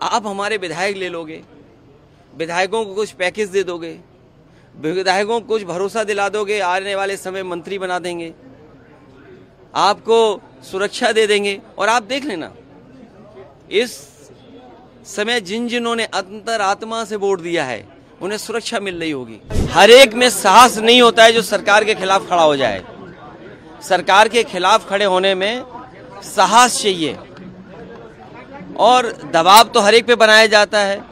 आप हमारे विधायक ले लोगे, विधायकों को कुछ पैकेज दे दोगे, विधायकों को कुछ भरोसा दिला दोगे, आने वाले समय मंत्री बना देंगे, आपको सुरक्षा दे देंगे। और आप देख लेना, इस समय जिन्होंने अंतरात्मा से वोट दिया है उन्हें सुरक्षा मिल रही होगी। हर एक में साहस नहीं होता है जो सरकार के खिलाफ खड़ा हो जाए। सरकार के खिलाफ खड़े होने में साहस चाहिए और दबाव तो हर एक पे बनाया जाता है।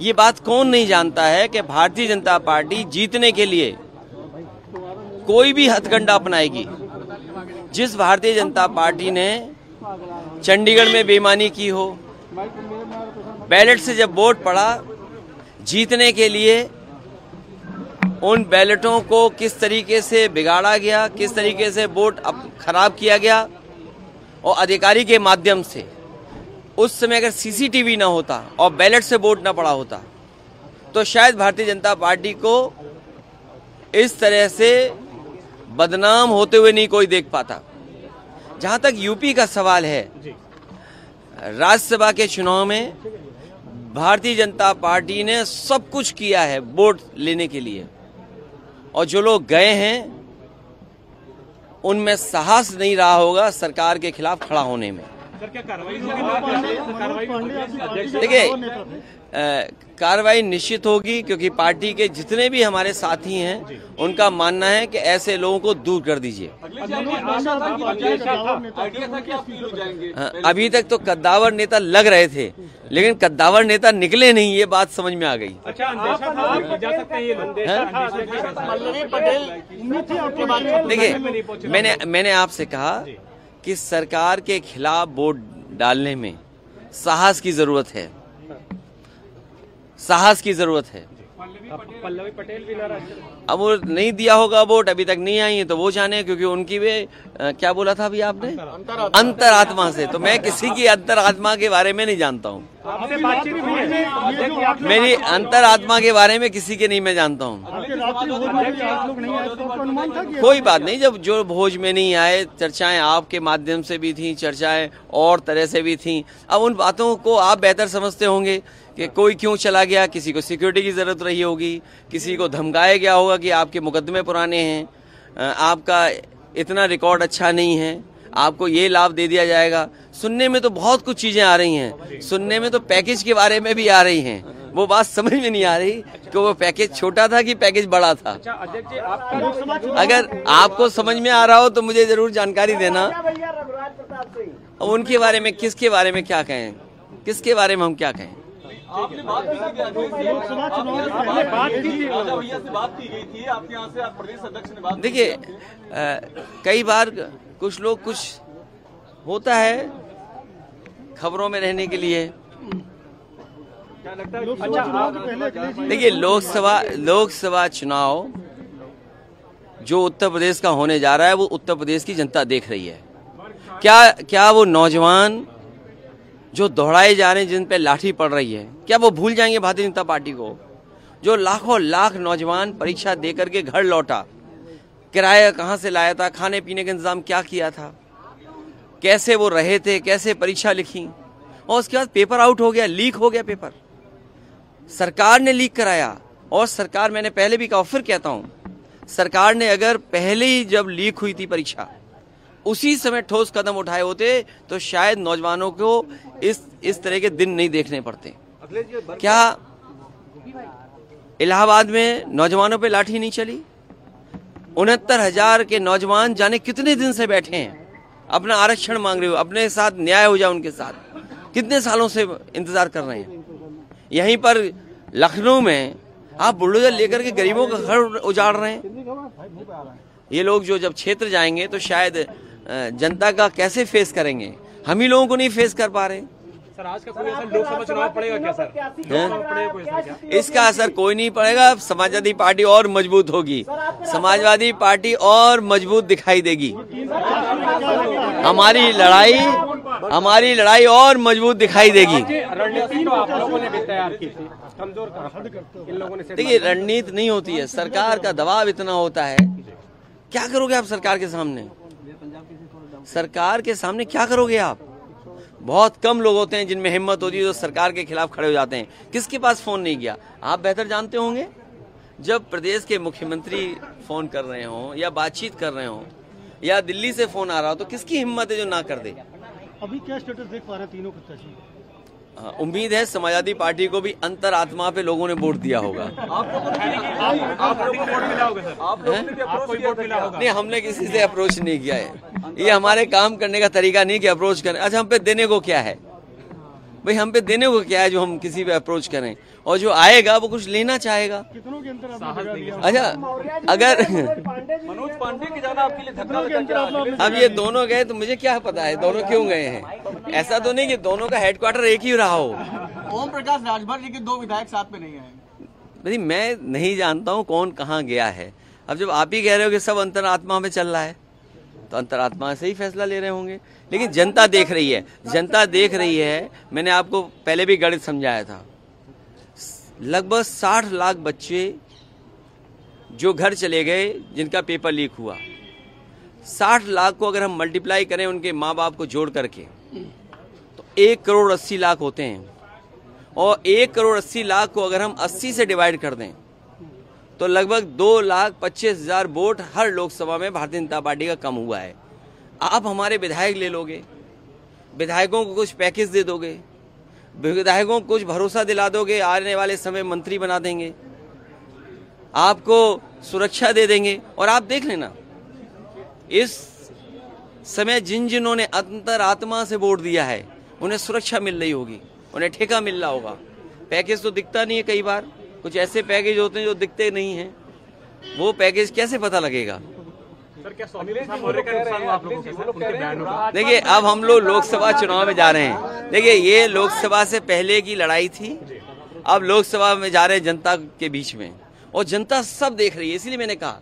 ये बात कौन नहीं जानता है कि भारतीय जनता पार्टी जीतने के लिए कोई भी हथकंडा अपनाएगी। जिस भारतीय जनता पार्टी ने चंडीगढ़ में बेईमानी की हो, बैलेट से जब वोट पड़ा, जीतने के लिए उन बैलेटों को किस तरीके से बिगाड़ा गया, किस तरीके से वोट खराब किया गया, और अधिकारी के माध्यम से उस समय अगर सीसीटीवी ना होता और बैलेट से वोट ना पड़ा होता तो शायद भारतीय जनता पार्टी को इस तरह से बदनाम होते हुए नहीं कोई देख पाता। जहां तक यूपी का सवाल है, राज्यसभा के चुनाव में भारतीय जनता पार्टी ने सब कुछ किया है वोट लेने के लिए, और जो लोग गए हैं उनमें साहस नहीं रहा होगा सरकार के खिलाफ खड़ा होने में। देखिए, कार्रवाई निश्चित होगी, क्योंकि पार्टी के जितने भी हमारे साथी हैं उनका मानना है कि ऐसे लोगों को दूर कर दीजिए। अभी तक तो कद्दावर नेता लग रहे थे, लेकिन कद्दावर नेता निकले नहीं, ये बात समझ में आ गई। देखिए, मैंने आपसे कहा कि सरकार के खिलाफ वोट डालने में साहस की जरूरत है, साहस की जरूरत है। पल्लवी पटेल भी अब वो नहीं दिया होगा वोट, अभी तक नहीं आई है, तो वो जाने, क्योंकि उनकी वे क्या बोला था अभी आपने, अंतरात्मा से। तो मैं किसी की अंतरात्मा के बारे में नहीं जानता हूँ, मेरी अंतरात्मा के बारे में किसी के नहीं मैं जानता हूँ। कोई बात नहीं, जब जो भोज में नहीं आए, चर्चाएं आपके माध्यम से भी थी, चर्चाएं और तरह से भी थी। अब उन बातों को आप बेहतर समझते होंगे कि कोई क्यों चला गया, किसी को सिक्योरिटी की जरूरत रही होगी, किसी को धमकाया गया होगा कि आपके मुकदमे पुराने हैं, आपका इतना रिकॉर्ड अच्छा नहीं है, आपको ये लाभ दे दिया जाएगा। सुनने में तो बहुत कुछ चीजें आ रही हैं, सुनने में तो पैकेज के बारे में भी आ रही हैं। वो बात समझ में नहीं आ रही कि वो पैकेज छोटा था कि पैकेज बड़ा था। अगर आपको समझ में आ रहा हो तो मुझे जरूर जानकारी देना। उनके बारे में, किसके बारे में क्या कहें, किसके बारे में हम क्या कहें। आपने बात लोकसभा चुनाव से पहले बात की गई थी, आपके यहाँ से प्रदेश अध्यक्ष ने बात। देखिए, कई बार कुछ लोग, कुछ होता है खबरों में रहने के लिए। देखिए, लोकसभा चुनाव जो उत्तर प्रदेश का होने जा रहा है, वो उत्तर प्रदेश की जनता देख रही है। क्या वो नौजवान जो दौड़ाए जा रहे हैं, जिन पे लाठी पड़ रही है, क्या वो भूल जाएंगे भारतीय जनता पार्टी को? जो लाखों लाख नौजवान परीक्षा दे करके घर लौटा, किराया कहाँ से लाया था, खाने पीने का इंतजाम क्या किया था, कैसे वो रहे थे, कैसे परीक्षा लिखी, और उसके बाद पेपर आउट हो गया, लीक हो गया पेपर, सरकार ने लीक कराया। और सरकार, मैंने पहले भी कहा, फिर कहता हूँ, सरकार ने अगर पहले ही जब लीक हुई थी परीक्षा, उसी समय ठोस कदम उठाए होते तो शायद नौजवानों को इस तरह के दिन नहीं देखने पड़ते। क्या इलाहाबाद में नौजवानों पे लाठी नहीं चली? 69,000 के नौजवान जाने कितने दिन से बैठे हैं, अपना आरक्षण मांग रहे हो, अपने साथ न्याय हो जाए उनके साथ, कितने सालों से इंतजार कर रहे हैं। यहीं पर लखनऊ में आप बुलडोजर लेकर के गरीबों का घर उजाड़ रहे हैं। ये लोग जो जब क्षेत्र जाएंगे तो शायद जनता का कैसे फेस करेंगे, हम ही लोगों को नहीं फेस कर पा रहे। सर, आज का कोई असर लोकसभा चुनाव पड़ेगा क्या सर? पड़ेगा कोई असर क्या? इसका असर कोई नहीं पड़ेगा। समाजवादी पार्टी और मजबूत होगी, समाजवादी पार्टी और मजबूत दिखाई देगी। हमारी लड़ाई और मजबूत दिखाई देगी। देखिए, रणनीति नहीं होती है, सरकार का दबाव इतना होता है। क्या करोगे आप सरकार के सामने? सरकार के सामने क्या करोगे आप? बहुत कम लोग होते हैं जिनमें हिम्मत होती है जो सरकार के खिलाफ खड़े हो जाते हैं। किसके पास फोन नहीं किया? आप बेहतर जानते होंगे। जब प्रदेश के मुख्यमंत्री फोन कर रहे हों या बातचीत कर रहे हों या दिल्ली से फोन आ रहा हो तो किसकी हिम्मत है जो ना कर दे? अभी क्या स्टेटस देख पा रहे हैं तीनों प्रत्याशी? उम्मीद है समाजवादी पार्टी को भी अंतरात्मा पे लोगों ने वोट दिया होगा। नहीं, हमने किसी से अप्रोच नहीं किया है। ये हमारे काम करने का तरीका नहीं कि अप्रोच करें। अच्छा, हम पे देने को क्या है भाई? हम पे देने को क्या है जो हम किसी पे अप्रोच करें? और जो आएगा वो कुछ लेना चाहेगा। कितनों के अंतर आपने दिया? अच्छा, अगर मनोज पांडे के जाना आपके लिए धक्का लगा? अब ये दोनों गए तो मुझे क्या पता है दोनों क्यों गए हैं। ऐसा तो नहीं कि दोनों का हेडक्वार्टर एक ही रहा हो। ओम प्रकाश राजभर जी के 2 विधायक साथ में नहीं आए। भाई मैं नहीं जानता हूँ कौन कहाँ गया है। अब जब आप ही कह रहे हो कि सब अंतरात्मा में चल रहा है तो अंतरात्मा से ही फैसला ले रहे होंगे। लेकिन जनता देख रही है, जनता देख रही है। मैंने आपको पहले भी गणित समझाया था। लगभग 60 लाख बच्चे जो घर चले गए जिनका पेपर लीक हुआ, 60 लाख को अगर हम मल्टीप्लाई करें उनके माँ बाप को जोड़ करके तो 1 करोड़ 80 लाख होते हैं। और 1 करोड़ 80 लाख को अगर हम 80 से डिवाइड कर दें तो लगभग 2,25,000 वोट हर लोकसभा में भारतीय जनता पार्टी का कम हुआ है। आप हमारे विधायक ले लोगे, विधायकों को कुछ पैकेज दे दोगे, विधायकों को कुछ भरोसा दिला दोगे, आने वाले समय मंत्री बना देंगे, आपको सुरक्षा दे देंगे। और आप देख लेना इस समय जिन्होंने अंतरात्मा से वोट दिया है उन्हें सुरक्षा मिल रही होगी, उन्हें ठेका मिल रहा होगा। पैकेज तो दिखता नहीं है, कई बार कुछ ऐसे पैकेज होते हैं जो दिखते नहीं हैं। वो पैकेज कैसे पता लगेगा? देखिए, अब हम लोग लोकसभा चुनाव में जा रहे हैं। देखिए, ये लोकसभा से पहले की लड़ाई थी, अब लोकसभा में जा रहे हैं जनता के बीच में, और जनता सब देख रही है। इसलिए मैंने कहा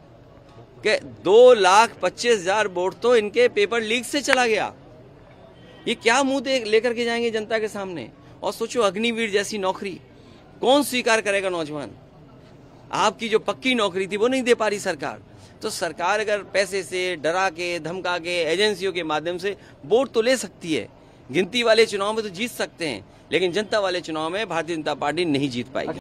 कि 2,25,000 वोट तो इनके पेपर लीक से चला गया। ये क्या मुंह लेकर के जाएंगे जनता के सामने? और सोचो, अग्निवीर जैसी नौकरी कौन स्वीकार करेगा? नौजवान, आपकी जो पक्की नौकरी थी वो नहीं दे पा रही सरकार। तो सरकार अगर पैसे से, डरा के, धमका के, एजेंसियों के माध्यम से वोट तो ले सकती है। गिनती वाले चुनाव में तो जीत सकते हैं, लेकिन जनता वाले चुनाव में भारतीय जनता पार्टी नहीं जीत पाएगी।